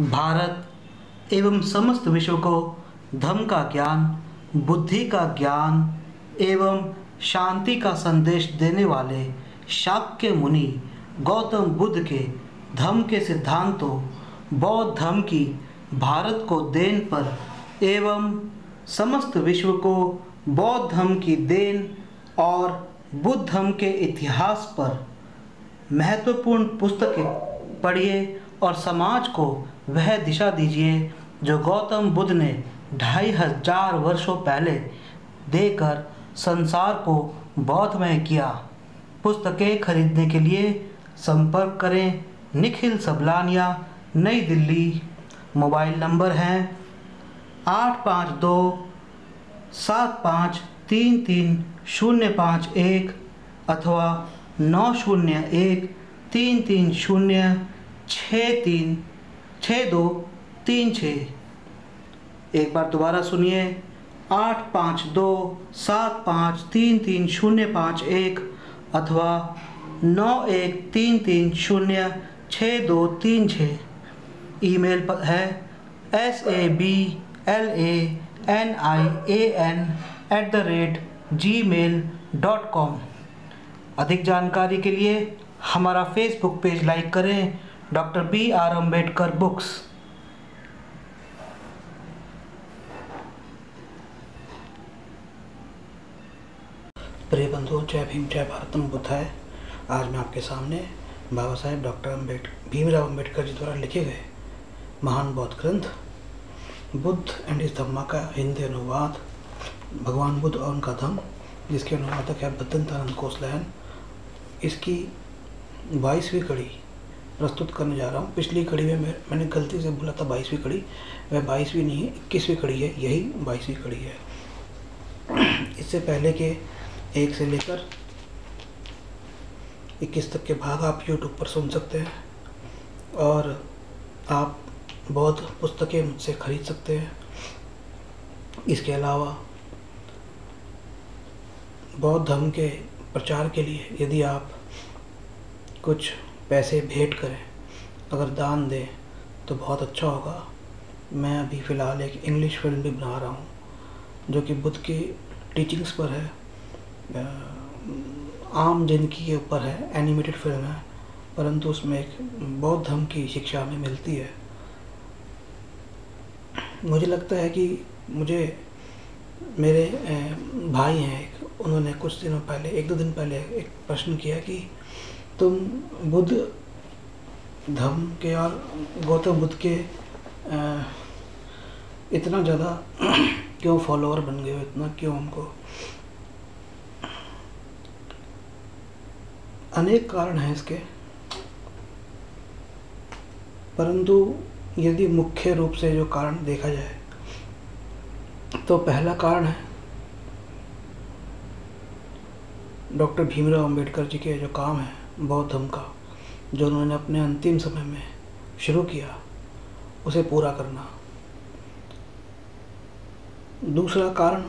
भारत एवं समस्त विश्व को धम्म का ज्ञान, बुद्धि का ज्ञान एवं शांति का संदेश देने वाले शाक्य मुनि गौतम बुद्ध के धम्म के सिद्धांतों, बौद्ध धर्म की भारत को देन पर एवं समस्त विश्व को बौद्ध धर्म की देन और बुद्ध धर्म के इतिहास पर महत्वपूर्ण पुस्तकें पढ़िए और समाज को वह दिशा दीजिए जो गौतम बुद्ध ने 2500 वर्षों पहले देकर संसार को बौद्धमय किया। पुस्तकें खरीदने के लिए संपर्क करें निखिल सबलानिया, नई दिल्ली। मोबाइल नंबर हैं 852-7533-051 अथवा 901-330-6236। एक बार दोबारा सुनिए 852-7533-051 अथवा 9133-06236। ईमेल पर है sablanIan@gmail.com। अधिक जानकारी के लिए हमारा फेसबुक पेज लाइक करें, डॉक्टर B.R. अम्बेडकर बुक्स। प्रिय बंधुओं, जय भीम, जय भारतम बुद्धाय। आज मैं आपके सामने बाबा साहेब डॉक्टर भीमराव अम्बेडकर जी द्वारा लिखे गए महान बौद्ध ग्रंथ बुद्ध एंड इस धम्मा का हिंदी अनुवाद, भगवान बुद्ध और उनका धम्म, जिसके अनुवादक है बद्दंतानंद कोसलैन, इसकी 22वीं कड़ी प्रस्तुत करने जा रहा हूँ। पिछली कड़ी में मैंने गलती से बोला था 22वीं कड़ी, वह 22वीं नहीं है, 21वीं कड़ी है, यही 22वीं कड़ी है। इससे पहले के 1 से लेकर 21 तक के भाग आप YouTube पर सुन सकते हैं और आप बौद्ध पुस्तकें मुझसे खरीद सकते हैं। इसके अलावा बौद्ध धर्म के प्रचार के लिए यदि आप कुछ पैसे भेंट करें, अगर दान दें तो बहुत अच्छा होगा। मैं अभी फ़िलहाल एक इंग्लिश फिल्म भी बना रहा हूँ जो कि बुद्ध की टीचिंग्स पर है, आम जिंदगी के ऊपर है, एनिमेटेड फिल्म है, परंतु उसमें एक बौद्ध धर्म की शिक्षा हमें मिलती है। मुझे लगता है कि मेरे भाई हैं एक, उन्होंने कुछ दिनों पहले, 1-2 दिन पहले एक प्रश्न किया कि तुम बुद्ध धर्म के और गौतम बुद्ध के इतना ज़्यादा क्यों फॉलोअर बन गए हो, इतना क्यों उनको? अनेक कारण हैं इसके, परंतु यदि मुख्य रूप से जो कारण देखा जाए तो पहला कारण है डॉक्टर भीमराव अम्बेडकर जी के जो काम है बौद्ध धर्म का, जो उन्होंने अपने अंतिम समय में शुरू किया, उसे पूरा करना। दूसरा कारण,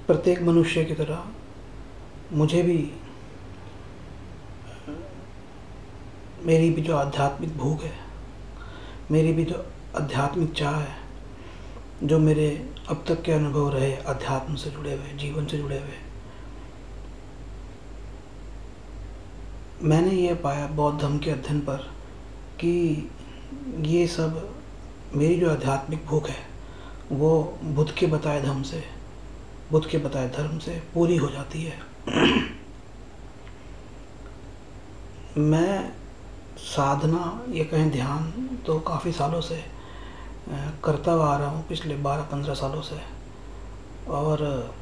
प्रत्येक मनुष्य की तरह मुझे भी, मेरी भी जो आध्यात्मिक भूख है, मेरी भी जो आध्यात्मिक चाह है, जो मेरे अब तक के अनुभव रहे अध्यात्म से जुड़े हुए, जीवन से जुड़े हुए, मैंने ये पाया बौद्ध धर्म के अध्ययन पर कि ये सब मेरी जो आध्यात्मिक भूख है वो बुद्ध के बताए धर्म से, बुद्ध के बताए धर्म से पूरी हो जाती है। मैं साधना, ये कहें ध्यान, तो काफ़ी सालों से करता हुआ आ रहा हूँ, पिछले 12-15 सालों से, और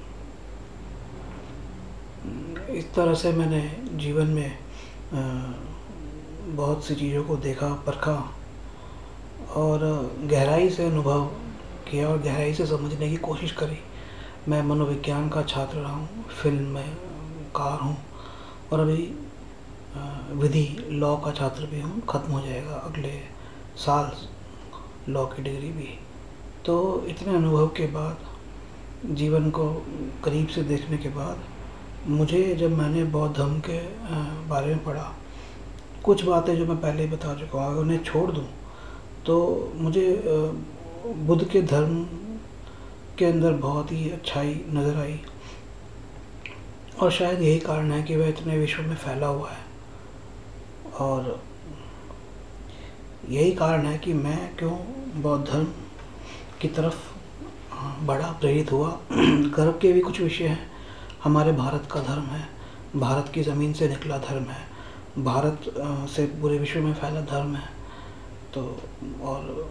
इस तरह से मैंने जीवन में बहुत सी चीज़ों को देखा, परखा और गहराई से अनुभव किया और गहराई से समझने की कोशिश करी। मैं मनोविज्ञान का छात्र रहा हूँ, फिल्म में कार हूँ और अभी विधि लॉ का छात्र भी हूँ, ख़त्म हो जाएगा अगले साल लॉ की डिग्री भी। तो इतने अनुभव के बाद, जीवन को करीब से देखने के बाद, मुझे जब मैंने बौद्ध धर्म के बारे में पढ़ा, कुछ बातें जो मैं पहले ही बता चुका हूँ, अगर उन्हें छोड़ दूँ तो मुझे बुद्ध के धर्म के अंदर बहुत ही अच्छाई नज़र आई, और शायद यही कारण है कि वह इतने विश्व में फैला हुआ है, और यही कारण है कि मैं क्यों बौद्ध धर्म की तरफ बड़ा प्रेरित हुआ। गर्व के भी कुछ विषय हैं। हमारे भारत का धर्म है, भारत की ज़मीन से निकला धर्म है, भारत से पूरे विश्व में फैला धर्म है। तो और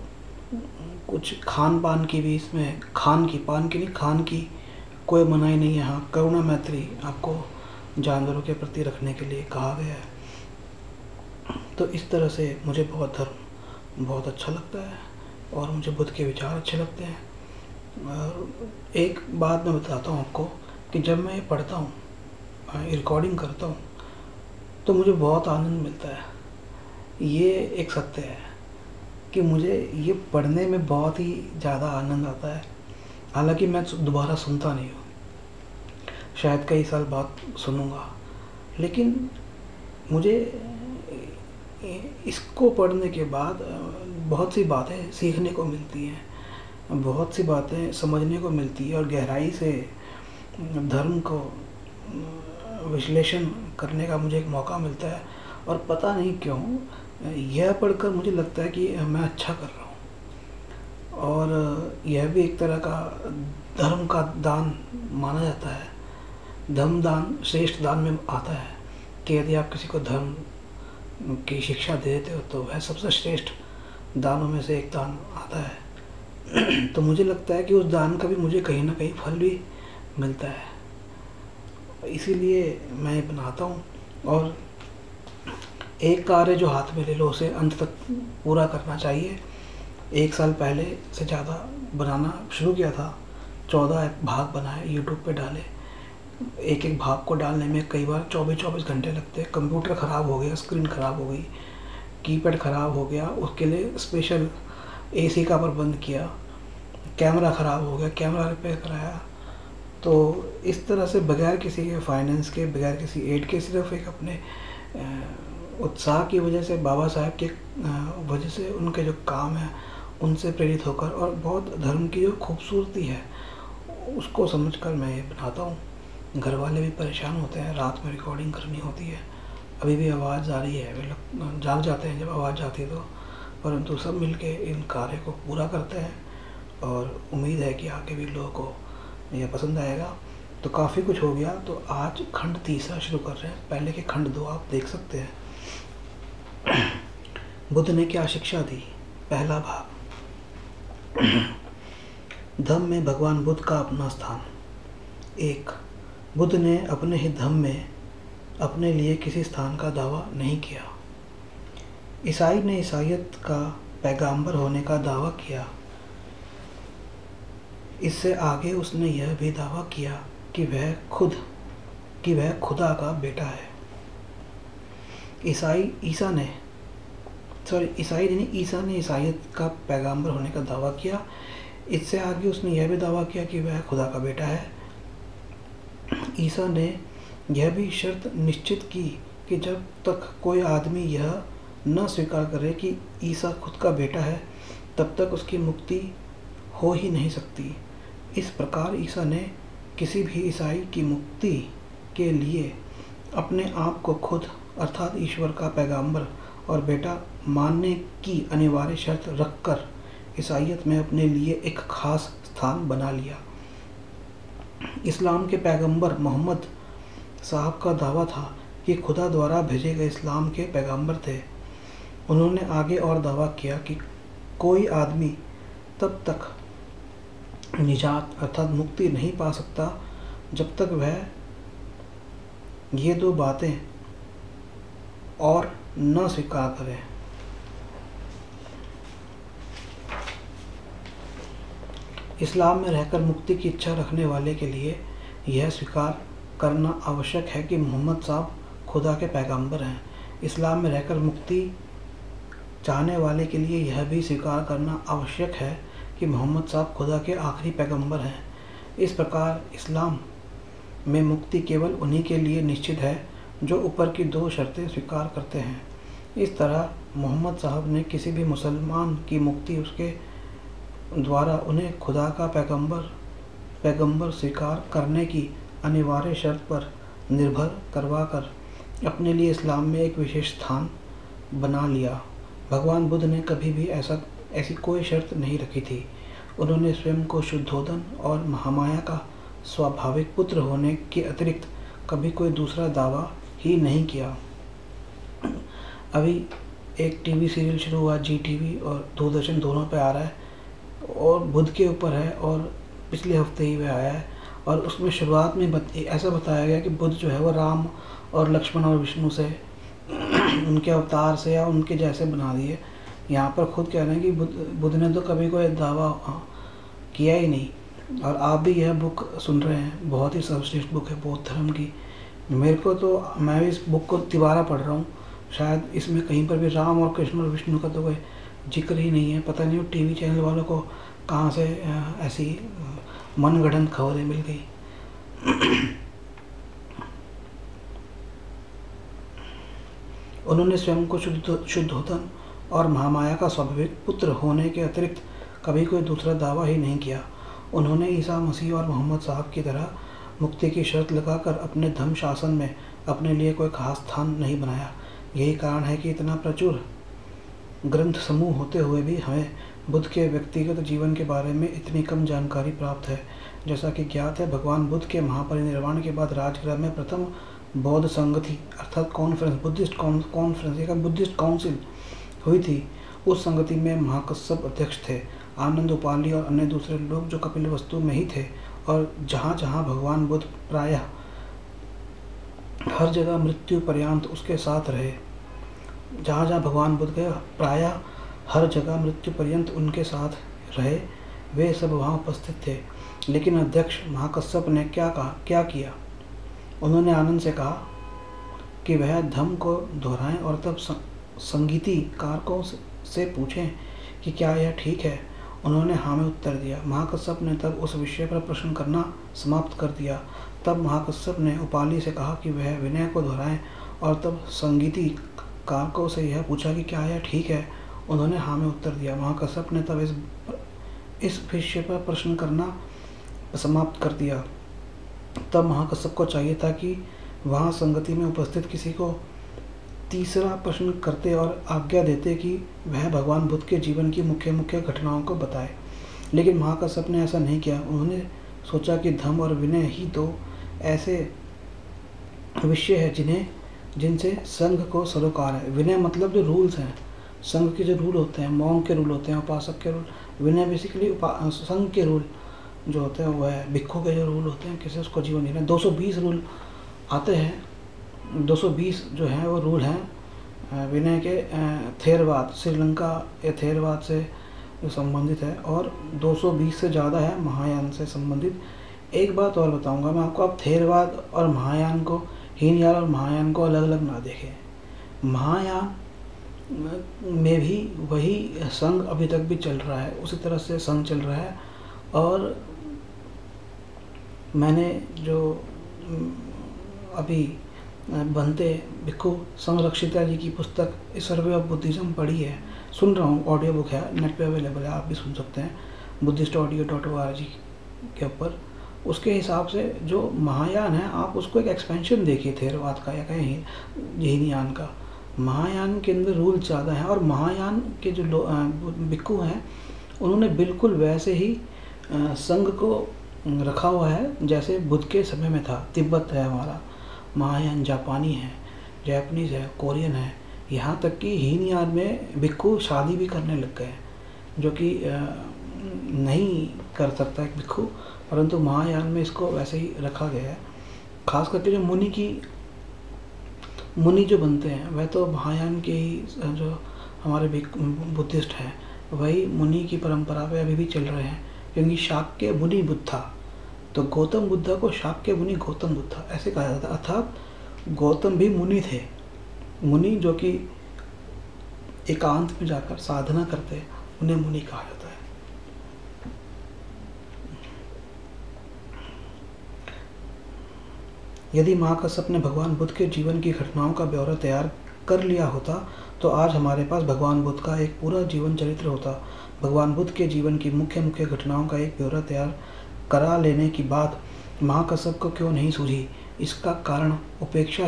कुछ खान पान की भी इसमें, पान की नहीं, खान की कोई मनाही नहीं है। हाँ, करुणा मैत्री आपको जानवरों के प्रति रखने के लिए कहा गया है। तो इस तरह से मुझे बौद्ध धर्म बहुत अच्छा लगता है और मुझे बुद्ध के विचार अच्छे लगते हैं। और एक बात मैं बताता हूँ आपको कि जब मैं ये पढ़ता हूँ, रिकॉर्डिंग करता हूँ, तो मुझे बहुत आनंद मिलता है। ये एक सत्य है कि मुझे ये पढ़ने में बहुत ही ज़्यादा आनंद आता है। हालांकि मैं दोबारा सुनता नहीं हूँ, शायद कई साल बाद सुनूंगा, लेकिन मुझे इसको पढ़ने के बाद बहुत सी बातें सीखने को मिलती हैं, बहुत सी बातें समझने को मिलती है, और गहराई से धर्म को विश्लेषण करने का मुझे एक मौका मिलता है। और पता नहीं क्यों यह पढ़कर मुझे लगता है कि मैं अच्छा कर रहा हूँ, और यह भी एक तरह का धर्म का दान माना जाता है। धर्म दान श्रेष्ठ दान में आता है कि यदि आप किसी को धर्म की शिक्षा दे देते हो तो वह सबसे श्रेष्ठ दानों में से एक दान आता है। तो मुझे लगता है कि उस दान का भी मुझे कहीं ना कहीं फल भी मिलता है, इसीलिए मैं ये बनाता हूँ। और एक कार्य जो हाथ में ले लो उसे अंत तक पूरा करना चाहिए। 1 साल पहले से ज़्यादा बनाना शुरू किया था, 14 भाग बनाए, यूट्यूब पे डाले। एक एक भाग को डालने में कई बार 24-24 घंटे लगते हैं। कंप्यूटर ख़राब हो गया, स्क्रीन ख़राब हो गई, कीपैड ख़राब हो गया, उसके लिए स्पेशल एसी का प्रबंध किया। कैमरा ख़राब हो गया, कैमरा रिपेयर कराया। तो इस तरह से बगैर किसी के फाइनेंस के, बगैर किसी एड के, सिर्फ एक अपने उत्साह की वजह से, बाबा साहब के वजह से, उनके जो काम है उनसे प्रेरित होकर, और बौद्ध धर्म की जो खूबसूरती है उसको समझकर मैं ये बनाता हूँ। घर वाले भी परेशान होते हैं, रात में रिकॉर्डिंग करनी होती है, अभी भी आवाज़ आ रही है, वे लोग जाग जाते हैं जब आवाज़ आती है तो, परंतु सब मिलके इन कार्य को पूरा करते हैं, और उम्मीद है कि आगे भी लोगों को यह पसंद आएगा। तो काफ़ी कुछ हो गया, तो आज खंड 3 शुरू कर रहे हैं। पहले के खंड 2 आप देख सकते हैं। बुद्ध ने क्या शिक्षा दी, पहला भाग। धम्म में भगवान बुद्ध का अपना स्थान। 1, बुद्ध ने अपने ही धम्म में अपने लिए किसी स्थान का दावा नहीं किया। ईसाई ने ईसाइयत का पैगंबर होने का दावा किया। इससे आगे उसने यह भी दावा किया कि वह खुदा का बेटा है। ईसा ने ईसाइयत का पैगंबर होने का दावा किया। इससे आगे उसने यह भी दावा किया कि वह खुदा का बेटा है। ईसा ने यह भी शर्त निश्चित की कि जब तक कोई आदमी यह न स्वीकार करे कि ईसा खुद का बेटा है, तब तक उसकी मुक्ति हो ही नहीं सकती। इस प्रकार ईसा ने किसी भी ईसाई की मुक्ति के लिए अपने आप को खुद अर्थात ईश्वर का पैगंबर और बेटा मानने की अनिवार्य शर्त रखकर ईसाइयत में अपने लिए एक खास स्थान बना लिया। इस्लाम के पैगंबर मोहम्मद साहब का दावा था कि खुदा द्वारा भेजे गए इस्लाम के पैगंबर थे। उन्होंने आगे और दावा किया कि कोई आदमी तब तक निजात अर्थात मुक्ति नहीं पा सकता जब तक वह ये 2 बातें और न स्वीकार करे। इस्लाम में रहकर मुक्ति की इच्छा रखने वाले के लिए यह स्वीकार करना आवश्यक है कि मोहम्मद साहब खुदा के पैगंबर हैं। इस्लाम में रहकर मुक्ति चाहने वाले के लिए यह भी स्वीकार करना आवश्यक है कि मोहम्मद साहब खुदा के आखिरी पैगंबर हैं। इस प्रकार इस्लाम में मुक्ति केवल उन्हीं के लिए निश्चित है जो ऊपर की 2 शर्तें स्वीकार करते हैं। इस तरह मोहम्मद साहब ने किसी भी मुसलमान की मुक्ति उसके द्वारा उन्हें खुदा का पैगंबर स्वीकार करने की अनिवार्य शर्त पर निर्भर करवाकर अपने लिए इस्लाम में एक विशेष स्थान बना लिया। भगवान बुद्ध ने कभी भी ऐसी कोई शर्त नहीं रखी थी। उन्होंने स्वयं को शुद्धोदन और महामाया का स्वाभाविक पुत्र होने के अतिरिक्त कभी कोई दूसरा दावा ही नहीं किया। अभी एक टीवी सीरियल शुरू हुआ, जी टीवी और दूरदर्शन दोनों पे आ रहा है और बुद्ध के ऊपर है, और पिछले हफ्ते ही वह आया है। और उसमें शुरुआत में ऐसा बताया गया कि बुद्ध जो है वो राम और लक्ष्मण और विष्णु से उनके अवतार से या उनके जैसे बना दिए। यहाँ पर खुद कह रहे हैं कि बुद्ध ने तो कभी कोई दावा किया ही नहीं। और आप भी यह बुक सुन रहे हैं, बहुत ही सर्वश्रेष्ठ बुक है बौद्ध धर्म की। मेरे को तो, मैं भी इस बुक को तिबारा पढ़ रहा हूँ, शायद इसमें कहीं पर भी राम और कृष्ण और विष्णु का तो कोई जिक्र ही नहीं है। पता नहीं वो टीवी चैनल वालों को कहाँ से ऐसी मनगढ़ंत खबरें मिल गई। उन्होंने स्वयं को शुद्धोदन और महामाया का स्वाभाविक पुत्र होने के अतिरिक्त कभी कोई दूसरा दावा ही नहीं किया। उन्होंने ईसा मसीह और मोहम्मद साहब की तरह मुक्ति की शर्त लगाकर अपने धर्म शासन में अपने लिए कोई खास स्थान नहीं बनाया। यही कारण है कि इतना प्रचुर ग्रंथ समूह होते हुए भी हमें बुद्ध के व्यक्तिगत जीवन के बारे में इतनी कम जानकारी प्राप्त है। जैसा कि ज्ञात है, भगवान बुद्ध के महापरिनिर्वाण के बाद राजगृह में प्रथम बौद्ध संगति अर्थात कॉन्फ्रेंस, बुद्धिस्ट कॉन्फ्रेंस या बुद्धिस्ट काउंसिल हुई थी। उस संगति में महाकश्यप अध्यक्ष थे, आनंद उपाली और अन्य दूसरे लोग जो कपिलवस्तु में ही थे। और जहाँ जहाँ भगवान बुद्ध प्रायः हर जगह मृत्यु पर्यंत उसके साथ रहे, जहाँ जहाँ भगवान बुद्ध गए प्रायः हर जगह मृत्यु पर्यंत उनके साथ रहे, वे सब वहाँ उपस्थित थे। लेकिन अध्यक्ष महाकश्यप ने क्या किया? उन्होंने आनंद से कहा कि वह धम्म को दोहराएं और तब संगीती कारकों से पूछें कि क्या यह ठीक है। उन्होंने हाँ में उत्तर दिया। महाकश्यप ने तब उस विषय पर प्रश्न करना समाप्त कर दिया। तब महाकश्यप ने उपाली से कहा कि वह विनय को दोहराएं और तब संगीती कारकों से यह पूछा कि क्या यह ठीक है। उन्होंने हाँ में उत्तर दिया। महाकश्यप ने तब इस विषय पर प्रश्न करना समाप्त कर दिया। तब महाकश्यप को चाहिए था कि वहाँ संगति में उपस्थित किसी को तीसरा प्रश्न करते और आज्ञा देते कि वह भगवान बुद्ध के जीवन की मुख्य मुख्य घटनाओं को बताए। लेकिन महाकश्यप ने ऐसा नहीं किया। उन्होंने सोचा कि धम्म और विनय ही तो ऐसे विषय है जिनसे संघ को सरोकार है। विनय मतलब जो रूल्स हैं, संघ के जो रूल होते हैं, मॉन्क के रूल होते हैं, उपासक के रूल। विनय बेसिकली संघ के रूल जो होते हैं वो है भिक्षु के जो रूल होते हैं, किसी उसको जीवन जीना। 220 रूल आते हैं, 220 जो हैं वो रूल हैं विनय के। थेरवाद, श्रीलंका या थेरवाद से संबंधित है और 220 से ज़्यादा है महायान से संबंधित। एक बात और बताऊंगा मैं आपको, आप थेरवाद और महायान को, हीनयान और महायान को अलग अलग ना देखें। महायान में भी वही संघ अभी तक भी चल रहा है, उसी तरह से संघ चल रहा है। और मैंने जो अभी बनते भिक्षु संरक्षिता जी की पुस्तक सर्वे ऑफ बुद्धिज्म पढ़ी है, सुन रहा हूँ, ऑडियो बुक है, नेट पे अवेलेबल है, आप भी सुन सकते हैं buddhistaudio.org के ऊपर। उसके हिसाब से जो महायान है, आप उसको एक एक्सपेंशन देखिए थेरवाद का या कहीं हीनयान का। महायान के अंदर रूल ज़्यादा हैं और महायान के जो भिक्षु हैं उन्होंने बिल्कुल वैसे ही संघ को रखा हुआ है जैसे बुद्ध के समय में था। तिब्बत है हमारा, महायान जापानी है, जैपनीज़ है, कोरियन है, यहाँ तक कि हीनयान में भिक्षु शादी भी करने लग गए, जो कि नहीं कर सकता एक भिक्षु, परंतु महायान में इसको वैसे ही रखा गया है। खास करके जो मुनि जो बनते हैं वह तो महायान के ही, जो हमारे बुद्धिस्ट हैं वही मुनि की परंपरा पे अभी भी चल रहे हैं, क्योंकि शाक्य मुनि बुद्धा, तो गौतम बुद्धा को शाक्य मुनि गौतम बुद्धा ऐसे कहा जाता है। अर्थात गौतम भी मुनि थे, मुनि जो कि एकांत में जाकर साधना करते हैं उन्हें मुनि कहा जाता है। यदि महाकश्यप ने भगवान बुद्ध के जीवन की घटनाओं का ब्यौरा तैयार कर लिया होता तो आज हमारे पास भगवान बुद्ध का एक पूरा जीवन चरित्र होता। भगवान बुद्ध के जीवन की मुख्य मुख्य घटनाओं का एक ब्यौरा तैयार करा लेने की बात महाकश्यप को क्यों नहीं सूझी? इसका कारण उपेक्षा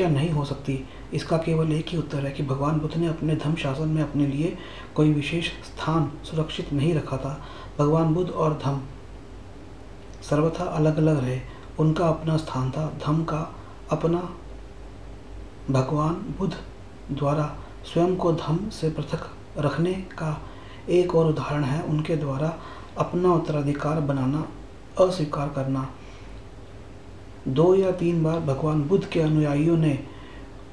नहीं हो सकती। इसका केवल एक ही उत्तर है कि भगवान बुद्ध ने अपने धम्म शासन में अपने लिए कोई विशेष स्थान सुरक्षित नहीं रखा था। भगवान बुद्ध और धम्म सर्वथा अलग अलग रहे। उनका अपना स्थान था, धम्म का अपना। भगवान बुद्ध द्वारा स्वयं को धम्म से पृथक रखने का एक और उदाहरण है उनके द्वारा अपना उत्तराधिकार बनाना अस्वीकार करना। 2 या 3 बार भगवान बुद्ध के अनुयायियों ने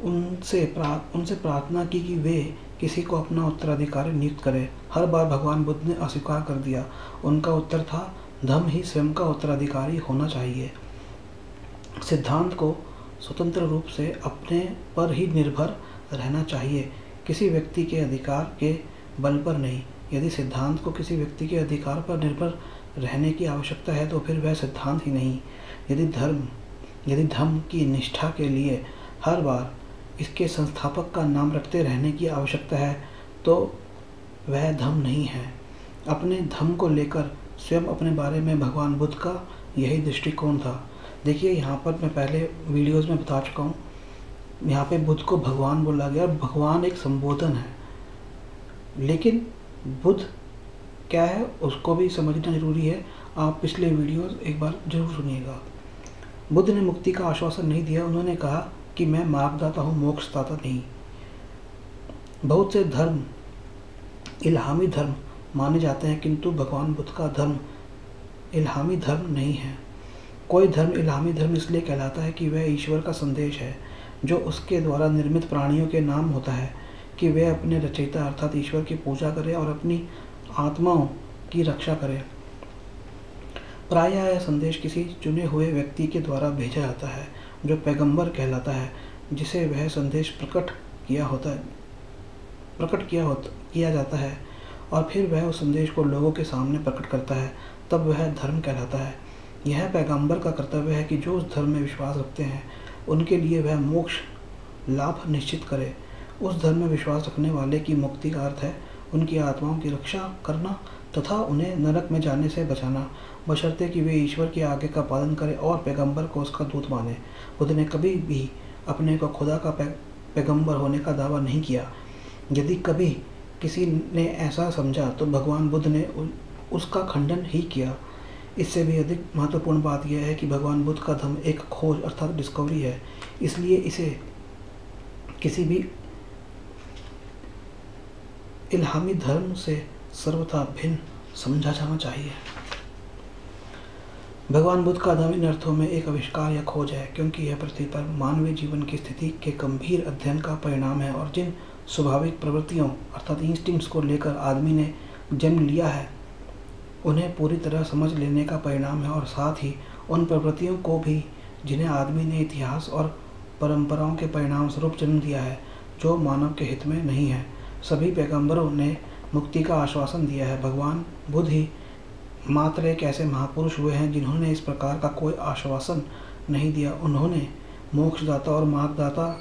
उनसे प्रार्थना की कि वे किसी को अपना उत्तराधिकारी नियुक्त करें। हर बार भगवान बुद्ध ने अस्वीकार कर दिया। उनका उत्तर था, धम्म ही स्वयं का उत्तराधिकारी होना चाहिए। सिद्धांत को स्वतंत्र रूप से अपने पर ही निर्भर रहना चाहिए, किसी व्यक्ति के अधिकार के बल पर नहीं। यदि सिद्धांत को किसी व्यक्ति के अधिकार पर निर्भर रहने की आवश्यकता है तो फिर वह सिद्धांत ही नहीं। यदि धम्म की निष्ठा के लिए हर बार इसके संस्थापक का नाम रखते रहने की आवश्यकता है तो वह धम्म नहीं है। अपने धम्म को लेकर स्वयं अपने बारे में भगवान बुद्ध का यही दृष्टिकोण था। देखिए, यहाँ पर मैं पहले वीडियोज़ में बता चुका हूँ, यहाँ पे बुद्ध को भगवान बोला गया। भगवान एक संबोधन है, लेकिन बुद्ध क्या है उसको भी समझना जरूरी है। आप पिछले वीडियोज़ एक बार जरूर सुनिएगा। बुद्ध ने मुक्ति का आश्वासन नहीं दिया। उन्होंने कहा कि मैं मार्गदाता हूँ, मोक्षदाता नहीं। बहुत से धर्म इल्हामी धर्म माने जाते हैं, किंतु भगवान बुद्ध का धर्म इल्हामी धर्म नहीं है। कोई धर्म इल्हामी धर्म इसलिए कहलाता है कि वह ईश्वर का संदेश है जो उसके द्वारा निर्मित प्राणियों के नाम होता है कि वे अपने रचयिता अर्थात ईश्वर की पूजा करें और अपनी आत्माओं की रक्षा करें। प्रायः यह संदेश किसी चुने हुए व्यक्ति के द्वारा भेजा जाता है जो पैगंबर कहलाता है, जिसे वह संदेश प्रकट किया जाता है और फिर वह उस संदेश को लोगों के सामने प्रकट करता है, तब वह धर्म कहलाता है। यह पैगंबर का कर्तव्य है कि जो उस धर्म में विश्वास रखते हैं उनके लिए वह मोक्ष लाभ निश्चित करे। उस धर्म में विश्वास रखने वाले की मुक्ति का अर्थ है उनकी आत्माओं की रक्षा करना तथा उन्हें नरक में जाने से बचाना, बशर्ते कि वे ईश्वर की आज्ञा का पालन करें और पैगंबर को उसका दूत माने। बुद्ध ने कभी भी अपने को खुदा का पैगंबर होने का दावा नहीं किया। यदि कभी किसी ने ऐसा समझा तो भगवान बुद्ध ने उसका खंडन ही किया। इससे भी अधिक महत्वपूर्ण बात यह है कि भगवान बुद्ध का धर्म एक खोज अर्थात डिस्कवरी है, इसलिए इसे किसी भी इल्हामी धर्म से सर्वथा भिन्न समझा जाना चाहिए। भगवान बुद्ध का धर्म इन अर्थों में एक आविष्कार या खोज है, क्योंकि यह पृथ्वी पर मानवीय जीवन की स्थिति के गंभीर अध्ययन का परिणाम है और जिन स्वाभाविक प्रवृत्तियों अर्थात इंस्टिंक्ट्स को लेकर आदमी ने जन्म लिया है उन्हें पूरी तरह समझ लेने का परिणाम है और साथ ही उन प्रवृत्तियों को भी जिन्हें आदमी ने इतिहास और परंपराओं के परिणाम स्वरूप जन्म दिया है, जो मानव के हित में नहीं है। सभी पैगंबरों ने मुक्ति का आश्वासन दिया है। भगवान बुद्ध ही मात्र एक ऐसे महापुरुष हुए हैं जिन्होंने इस प्रकार का कोई आश्वासन नहीं दिया। उन्होंने मोक्षदाता और मार्गदाता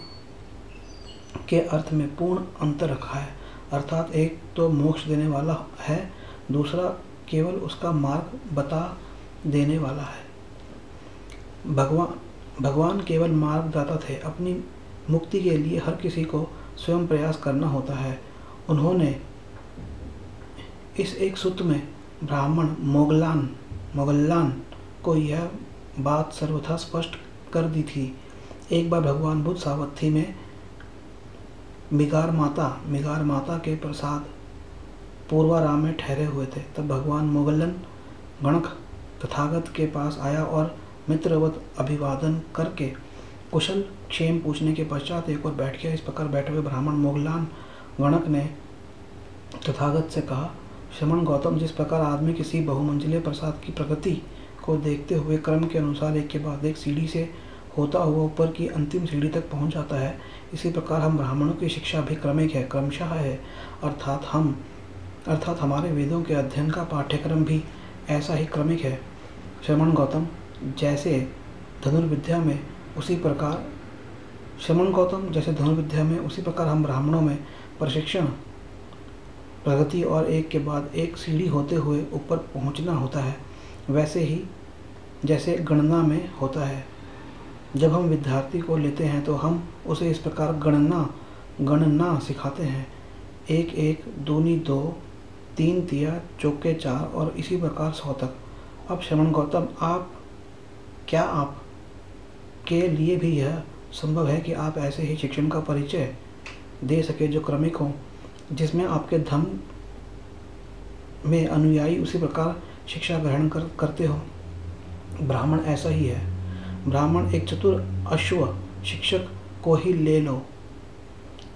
के अर्थ में पूर्ण अंतर रखा है, अर्थात एक तो मोक्ष देने वाला है, दूसरा केवल उसका मार्ग बता देने वाला है। भगवान केवल मार्गदाता थे। अपनी मुक्ति के लिए हर किसी को स्वयं प्रयास करना होता है। उन्होंने इस एक सूत्र में ब्राह्मण मोगल्लान को यह बात सर्वथा स्पष्ट कर दी थी। एक बार भगवान बुद्ध सावत्थी में मिगार माता के प्रसाद पूर्वाराम में ठहरे हुए थे। तब भगवान मोगल्लन गणक तथागत के पास आया और मित्रवत अभिवादन करके कुशल क्षेम पूछने के पश्चात एक और बैठ गया। इस प्रकार बैठे हुए ब्राह्मण मोगल्लान गणक ने तथागत से कहा, श्रमण गौतम, जिस प्रकार आदमी किसी बहुमंजिले प्रसाद की प्रगति को देखते हुए क्रम के अनुसार एक के बाद एक सीढ़ी से होता हुआ ऊपर की अंतिम सीढ़ी तक पहुंच जाता है, इसी प्रकार हम ब्राह्मणों की शिक्षा भी क्रमिक है, क्रमशः है। अर्थात हमारे वेदों के अध्ययन का पाठ्यक्रम भी ऐसा ही क्रमिक है। श्रमण गौतम, जैसे धनुर्विद्या में उसी प्रकार श्रमण गौतम, जैसे धनुर्विद्या में उसी प्रकार हम ब्राह्मणों में प्रशिक्षण, प्रगति और एक के बाद एक सीढ़ी होते हुए ऊपर पहुंचना होता है, वैसे ही जैसे गणना में होता है। जब हम विद्यार्थी को लेते हैं तो हम उसे इस प्रकार गणना सिखाते हैं, 1 1 दूनी 2, 3 तिया चौके 4 और इसी प्रकार 100 तक। अब श्रवण गौतम, क्या आप के लिए भी यह संभव है कि आप ऐसे ही शिक्षण का परिचय दे सके जो क्रमिक हो, जिसमें आपके धर्म में अनुयायी उसी प्रकार शिक्षा ग्रहण करते हो? ब्राह्मण ऐसा ही है। ब्राह्मण एक चतुर अश्व शिक्षक को ही ले लो।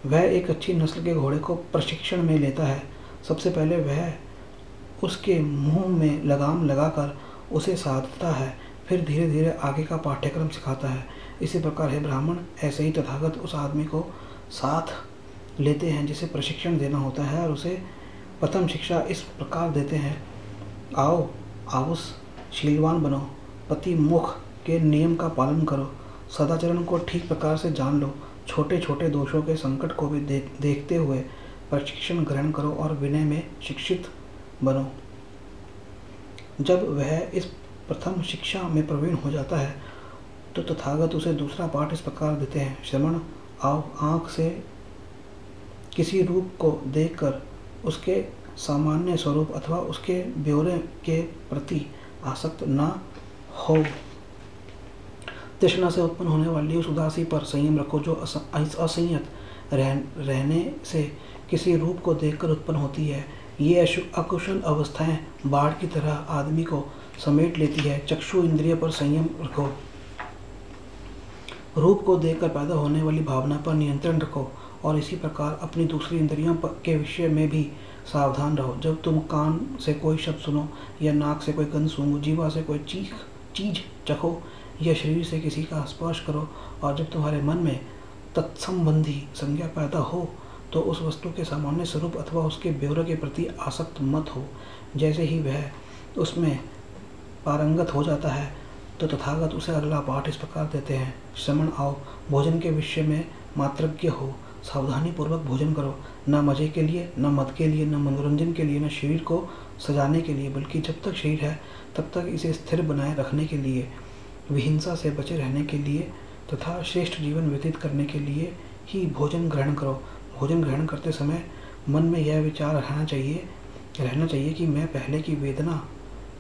वह एक अच्छी नस्ल के घोड़े को प्रशिक्षण में लेता है। सबसे पहले वह उसके मुंह में लगाम लगाकर उसे साधता है, फिर धीरे धीरे आगे का पाठ्यक्रम सिखाता है। इसी प्रकार है ब्राह्मण, ऐसे ही तथागत उस आदमी को साथ लेते हैं जिसे प्रशिक्षण देना होता है और उसे प्रथम शिक्षा इस प्रकार देते हैं, आओ आवुस शीलवान बनो, पति मुख के नियम का पालन करो, सदाचरण को ठीक प्रकार से जान लो, छोटे छोटे दोषों के संकट को भी देखते हुए प्रशिक्षण ग्रहण करो और विनय में शिक्षित बनो। जब वह इस प्रथम शिक्षा में प्रवीण हो जाता है तो तथागत उसे दूसरा पाठ इस प्रकार देते हैं, श्रवण, आओ आँख से किसी रूप को देखकर उसके सामान्य स्वरूप अथवा उसके ब्यौरे के प्रति आसक्त न हो। तृष्णा से उत्पन्न होने वाली उस उदासी पर संयम रखो जो असंयत रहने से किसी रूप को देखकर उत्पन्न होती है। ये अकुशल अवस्थाएं बाढ़ की तरह आदमी को समेट लेती है। चक्षु इंद्रिय पर संयम रखो। रूप को देखकर पैदा होने वाली भावना पर नियंत्रण रखो और इसी प्रकार अपनी दूसरी इंद्रियों के विषय में भी सावधान रहो। जब तुम कान से कोई शब्द सुनो या नाक से कोई गंध सूंघो, जीवा से कोई चीज चखो या शरीर से किसी का स्पर्श करो और जब तुम्हारे मन में तत्संबंधी संज्ञा पैदा हो तो उस वस्तु के सामान्य स्वरूप अथवा उसके ब्यौरे के प्रति आसक्त मत हो। जैसे ही वह उसमें पारंगत हो जाता है तो तथागत उसे अगला पाठ इस प्रकार देते हैं, श्रवण, आओ भोजन के विषय में मात्रज्ञ हो, सावधानी पूर्वक भोजन करो, न मजे के लिए, न मद के लिए, न मनोरंजन के लिए, न शरीर को सजाने के लिए, बल्कि जब तक शरीर है तब तक इसे स्थिर बनाए रखने के लिए, विहिंसा से बचे रहने के लिए तथा श्रेष्ठ जीवन व्यतीत करने के लिए ही भोजन ग्रहण करो। भोजन ग्रहण करते समय मन में यह विचार रहना चाहिए कि मैं पहले की वेदना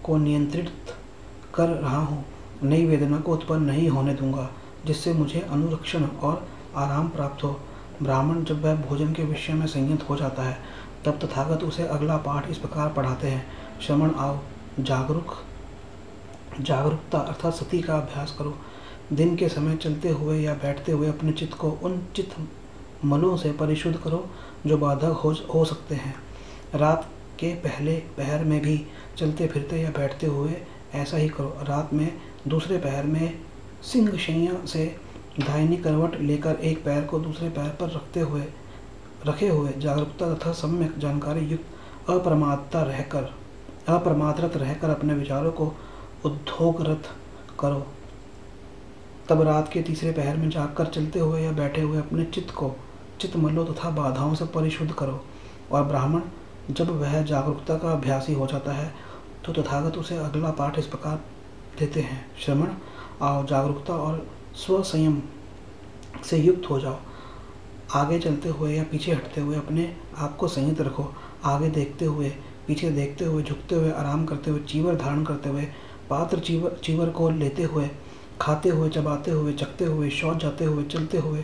को नियंत्रित कर रहा हूँ, नई वेदना को उत्पन्न नहीं होने दूंगा जिससे मुझे अनुरक्षण और आराम प्राप्त हो। ब्राह्मण जब वह भोजन के विषय में संयत हो जाता है तब तथागत उसे अगला पाठ इस प्रकार पढ़ाते हैं, श्रवण, आओ जागरूकता अर्थात सती का अभ्यास करो। दिन के समय चलते हुए या बैठते हुए अपने चित्त को उन चित्त मलों से परिशुद्ध करो जो बाधक हो सकते हैं। रात के पहले पहर में भी चलते फिरते या बैठते हुए ऐसा ही करो। रात में दूसरे पैर में सिंह शैया से दाहिनी करवट लेकर एक पैर को दूसरे पैर पर रखे हुए जागरूकता तथा सम्यक जानकारी युक्त अप्रमादरत रहकर अपने विचारों को उद्योगरत करो। तब रात के तीसरे पहर में जागकर चलते हुए या बैठे हुए अपने चित्त मल्लों तथा बाधाओं से परिशुद्ध करो। और ब्राह्मण जब वह जागरूकता का अभ्यासी हो जाता है तो तथागत उसे अगला पाठ इस प्रकार देते हैं, श्रवण, आओ जागरूकता और स्वसंयम से युक्त हो जाओ। आगे चलते हुए या पीछे हटते हुए अपने आप को संयत रखो। आगे देखते हुए, पीछे देखते हुए, झुकते हुए, आराम करते हुए, चीवर धारण करते हुए, पात्र चीवर को लेते हुए, खाते हुए, चबाते हुए, चखते हुए, शौच जाते हुए, चलते हुए,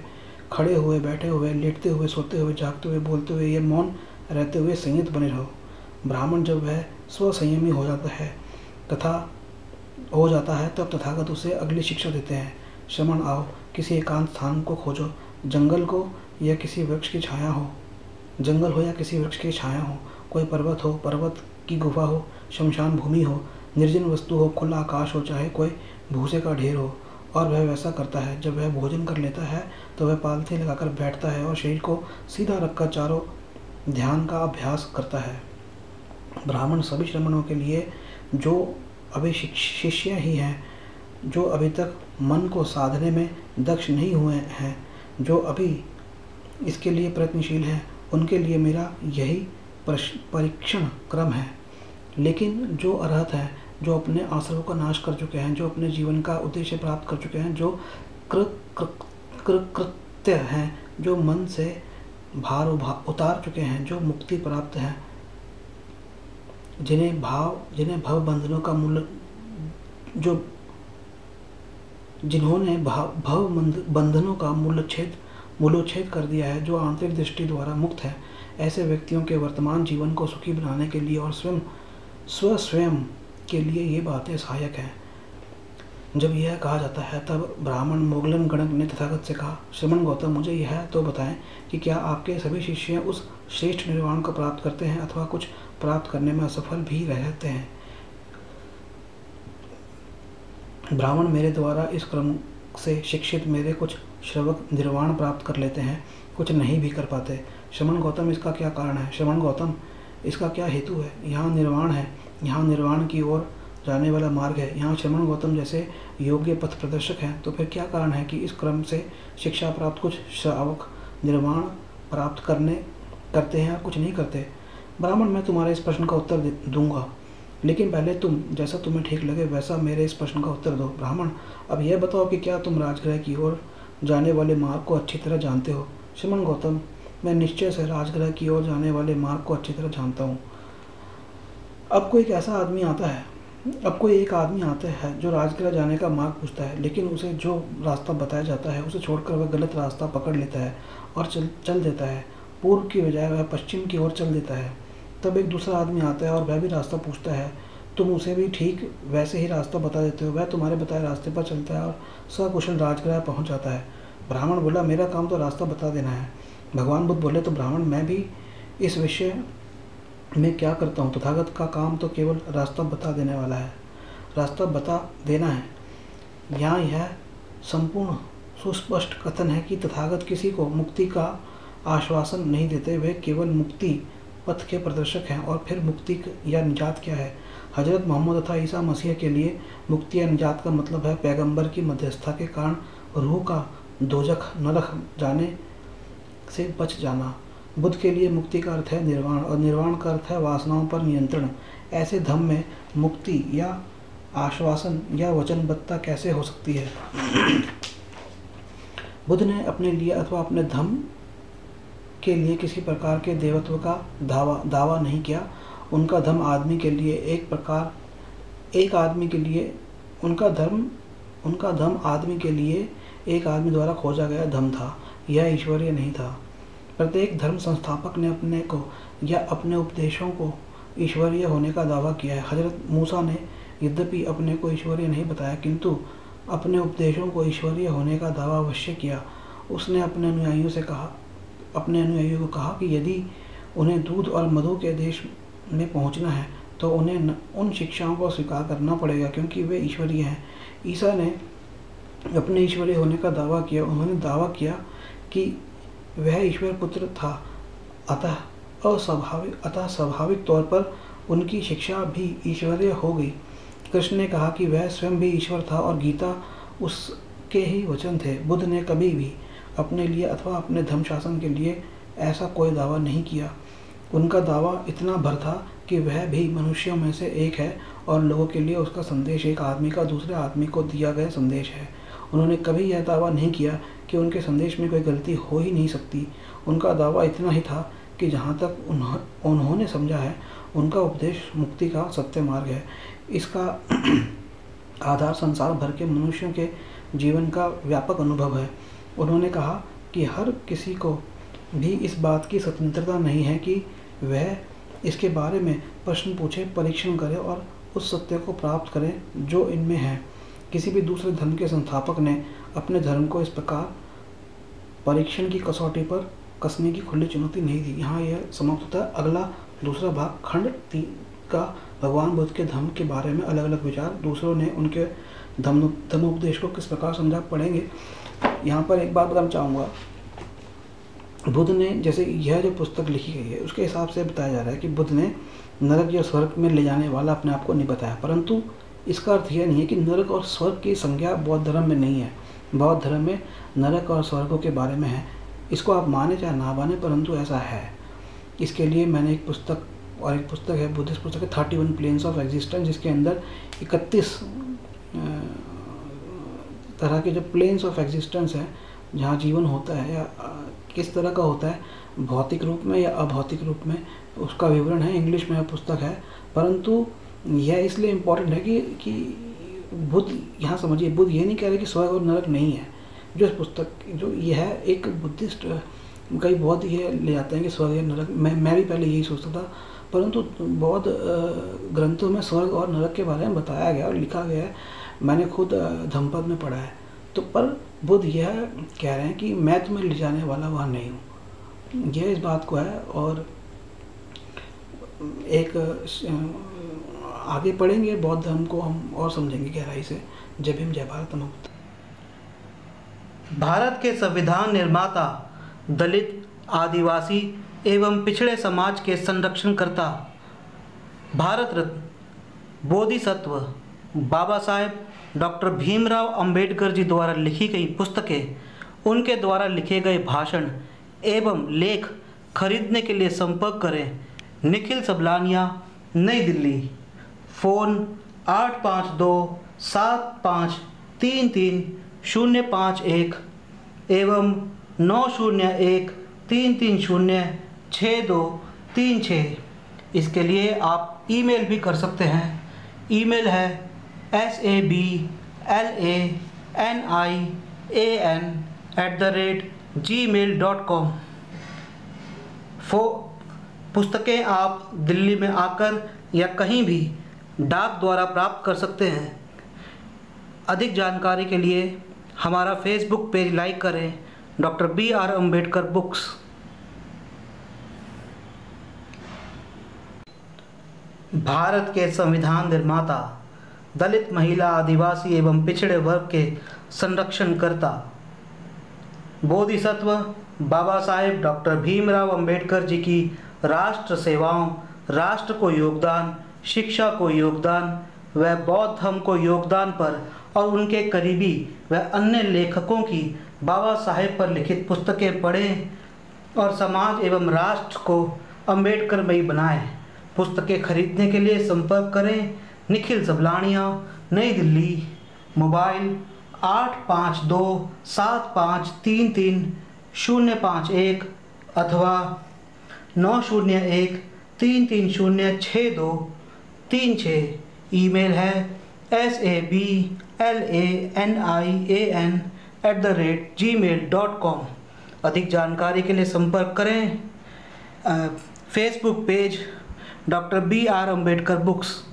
खड़े हुए, बैठे हुए, लेटते हुए, सोते हुए, जागते हुए, बोलते हुए या मौन रहते हुए संयत बने रहो। ब्राह्मण जब वह स्वसंयमी हो जाता है तब तथागत उसे अगली शिक्षा देते हैं, श्रवण, आओ किसी एकांत स्थान को खोजो, जंगल हो या किसी वृक्ष की छाया हो, कोई पर्वत हो, पर्वत की गुफा हो, शमशान भूमि हो, निर्जन वस्तु हो, खुला आकाश हो, चाहे कोई भूसे का ढेर हो। और वह वैसा करता है। जब वह भोजन कर लेता है तो वह पालथी लगाकर बैठता है और शरीर को सीधा रखकर चारों ध्यान का अभ्यास करता है। ब्राह्मण सभी श्रमणों के लिए जो अभी शिष्य ही हैं, जो अभी तक मन को साधने में दक्ष नहीं हुए हैं, जो अभी इसके लिए प्रयत्नशील हैं उनके लिए मेरा यही परीक्षण क्रम है। लेकिन जो अरहत हैं, जो अपने आश्रयों का नाश कर चुके हैं, जो अपने जीवन का उद्देश्य प्राप्त कर चुके हैं, जो कृत्य हैं, जो मन से भार उतार चुके हैं, जो मुक्ति प्राप्त हैं, जिन्हें भव बंधनों का जिन्होंने भव बंधनों का मूलोच्छेद कर दिया है, जो आंतरिक दृष्टि द्वारा मुक्त है, ऐसे व्यक्तियों के वर्तमान जीवन को सुखी बनाने के लिए और स्वयं के लिए ये बातें सहायक हैं। जब यह कहा जाता है तब ब्राह्मण मोगलन गणक ने तथागत से कहा, श्रीमन गौतम, मुझे यह तो बताएं कि क्या आपके सभी शिष्य उस श्रेष्ठ निर्वाण को प्राप्त करते हैं अथवा कुछ प्राप्त करने में असफल भी रहते हैं? ब्राह्मण मेरे द्वारा इस क्रम से शिक्षित मेरे कुछ श्रवक निर्वाण प्राप्त कर लेते हैं, कुछ नहीं भी कर पाते। श्रमण गौतम, इसका क्या कारण है? श्रमण गौतम, इसका क्या हेतु है? यहाँ निर्वाण है, यहाँ निर्वाण की ओर जाने वाला मार्ग है, यहाँ श्रमण गौतम जैसे योग्य पथ प्रदर्शक हैं, तो फिर क्या कारण है कि इस क्रम से शिक्षा प्राप्त कुछ श्रावक निर्वाण प्राप्त करते हैं और कुछ नहीं करते? ब्राह्मण, मैं तुम्हारे इस प्रश्न का उत्तर दूंगा, लेकिन पहले तुम जैसा तुम्हें ठीक लगे वैसा मेरे इस प्रश्न का उत्तर दो। ब्राह्मण, अब यह बताओ कि क्या तुम राजगृह की ओर जाने वाले मार्ग को अच्छी तरह जानते हो? श्रीमन गौतम, मैं निश्चय से राजगृह की ओर जाने वाले मार्ग को अच्छी तरह जानता हूँ। अब कोई एक आदमी आता है जो राजगृह जाने का मार्ग पूछता है, लेकिन उसे जो रास्ता बताया जाता है उसे छोड़कर वह गलत रास्ता पकड़ लेता है और चल देता है। पूर्व की बजाय वह पश्चिम की ओर चल देता है। तब एक दूसरा आदमी आता है और वह भी रास्ता पूछता है। तुम उसे भी ठीक वैसे ही रास्ता बता देते हो। वह तुम्हारे बताए रास्ते पर चलता है और सकुशल राजगृह पहुंच जाता है। ब्राह्मण बोला, मेरा काम तो रास्ता बता देना है। भगवान बुद्ध बोले, तो ब्राह्मण, मैं भी इस विषय में क्या करता हूँ? तथागत का काम तो केवल रास्ता बता देने वाला है, रास्ता बता देना है। यहाँ यह संपूर्ण सुस्पष्ट कथन है कि तथागत किसी को मुक्ति का आश्वासन नहीं देते, वे केवल मुक्ति पथ के प्रदर्शक हैं। और फिर मुक्ति या निजात क्या है? हजरत मोहम्मद तथा ईसा मसीह के लिए मुक्ति या निजात का मतलब है पैगंबर की मध्यस्थता के कारण रूह का दोजख नरक जाने से बच जाना। बुद्ध के लिए मुक्ति का अर्थ है निर्वाण, और निर्वाण का अर्थ है वासनाओं पर नियंत्रण। ऐसे धम्म में मुक्ति या आश्वासन या वचनबद्धता कैसे हो सकती है? बुद्ध ने अपने लिए अथवा अपने धम्म के लिए किसी प्रकार के देवत्व का दावा नहीं किया। उनका धर्म आदमी के लिए एक आदमी द्वारा खोजा गया धर्म था, यह ईश्वरीय नहीं था। प्रत्येक धर्म संस्थापक ने अपने को या अपने उपदेशों को ईश्वरीय होने का दावा किया है। हजरत मूसा ने यद्यपि अपने को ईश्वरीय नहीं बताया, किंतु अपने उपदेशों को ईश्वरीय होने का दावा अवश्य किया। उसने अपने अनुयायियों को कहा कि यदि उन्हें दूध और मधु के देश में पहुंचना है तो उन्हें उन शिक्षाओं को स्वीकार करना पड़ेगा, क्योंकि वे ईश्वरीय हैं। ईसा ने अपने ईश्वरीय होने का दावा किया। उन्होंने दावा किया कि वह ईश्वर पुत्र था, अतः स्वाभाविक तौर पर उनकी शिक्षा भी ईश्वरीय हो गई। कृष्ण ने कहा कि वह स्वयं भी ईश्वर था और गीता उसके ही वचन थे। बुद्ध ने कभी भी अपने लिए अथवा अपने धर्म शासन के लिए ऐसा कोई दावा नहीं किया। उनका दावा इतना भर था कि वह भी मनुष्यों में से एक है और लोगों के लिए उसका संदेश एक आदमी का दूसरे आदमी को दिया गया संदेश है। उन्होंने कभी यह दावा नहीं किया कि उनके संदेश में कोई गलती हो ही नहीं सकती। उनका दावा इतना ही था कि जहाँ तक उन्होंने समझा है, उनका उपदेश मुक्ति का सत्य मार्ग है। इसका आधार संसार भर के मनुष्यों के जीवन का व्यापक अनुभव है। उन्होंने कहा कि हर किसी को भी इस बात की स्वतंत्रता नहीं है कि वह इसके बारे में प्रश्न पूछे, परीक्षण करे और उस सत्य को प्राप्त करे जो इनमें है। किसी भी दूसरे धर्म के संस्थापक ने अपने धर्म को इस प्रकार परीक्षण की कसौटी पर कसने की खुली चुनौती नहीं दी। यहाँ यह समाप्त होता है। अगला दूसरा भाग खंड 3 का भगवान बुद्ध के धर्म के बारे में अलग अलग विचार, दूसरों ने उनके धर्मोपदेश को किस प्रकार समझा, पढ़ेंगे। यहाँ पर एक बात बताना चाहूँगा, बुद्ध ने जैसे यह जो पुस्तक लिखी गई है उसके हिसाब से बताया जा रहा है कि बुद्ध ने नरक या स्वर्ग में ले जाने वाला अपने आप को नहीं बताया, परंतु इसका अर्थ यह नहीं है कि नरक और स्वर्ग की संज्ञा बौद्ध धर्म में नहीं है। बौद्ध धर्म में नरक और स्वर्गों के बारे में है। इसको आप माने चाहे ना माने, परंतु ऐसा है। इसके लिए मैंने एक पुस्तक है, बुद्धिस्ट पुस्तक है 31 प्लेन्स ऑफ एग्जिस्टेंस, जिसके अंदर 31 तरह के जो प्लेन्स ऑफ एग्जिस्टेंस है, जहाँ जीवन होता है या किस तरह का होता है, भौतिक रूप में या अभौतिक रूप में, उसका विवरण है। इंग्लिश में यह पुस्तक है, परंतु यह इसलिए इम्पोर्टेंट है कि बुद्ध, यहाँ समझिए, बुद्ध ये नहीं कह रहे कि स्वर्ग और नरक नहीं है। जो इस पुस्तक जो ये है, एक बुद्धिस्ट कई बौद्ध ये ले जाते हैं कि स्वर्ग या नरक, मैं भी पहले यही सोचता था, परंतु बौद्ध ग्रंथों में स्वर्ग और नरक के बारे में बताया गया और लिखा गया है। मैंने खुद धम्मपद में पढ़ा है। तो पर बुद्ध यह कह रहे हैं कि मैं तुम्हें ले जाने वाला वहाँ नहीं हूँ, यह इस बात को है। और एक आगे पढ़ेंगे बौद्ध धर्म को हम और समझेंगे गहराई से। जय भीम, जय भारत, नमो बुद्धाय। भारत के संविधान निर्माता, दलित, आदिवासी एवं पिछड़े समाज के संरक्षणकर्ता, भारत रत्न बोधिसत्व बाबा साहेब डॉक्टर भीमराव अंबेडकर जी द्वारा लिखी गई पुस्तकें, उनके द्वारा लिखे गए भाषण एवं लेख खरीदने के लिए संपर्क करें निखिल सबलानिया, नई दिल्ली। फ़ोन 852-7533-051 एवं 901-330-6236। इसके लिए आप ईमेल भी कर सकते हैं। ईमेल है sablanan@gmail.com। पुस्तकें आप दिल्ली में आकर या कहीं भी डाक द्वारा प्राप्त कर सकते हैं। अधिक जानकारी के लिए हमारा फेसबुक पेज लाइक करें, doctor BR Ambedkar books. Bharat के संविधान निर्माता, दलित, महिला, आदिवासी एवं पिछड़े वर्ग के संरक्षणकर्ता, बोधिसत्व बाबा साहेब डॉक्टर भीमराव अंबेडकर जी की राष्ट्र सेवाओं, राष्ट्र को योगदान, शिक्षा को योगदान व बौद्ध धर्म को योगदान पर और उनके करीबी व अन्य लेखकों की बाबा साहेब पर लिखित पुस्तकें पढ़ें और समाज एवं राष्ट्र को अम्बेडकरमयी बनाएं। पुस्तकें खरीदने के लिए संपर्क करें निखिल सबलानिया, नई दिल्ली। मोबाइल 852-7533-051 अथवा 901-330-6236। ईमेल है sablanan@gmail.com। अधिक जानकारी के लिए संपर्क करें Facebook page doctor BR Ambedkar books.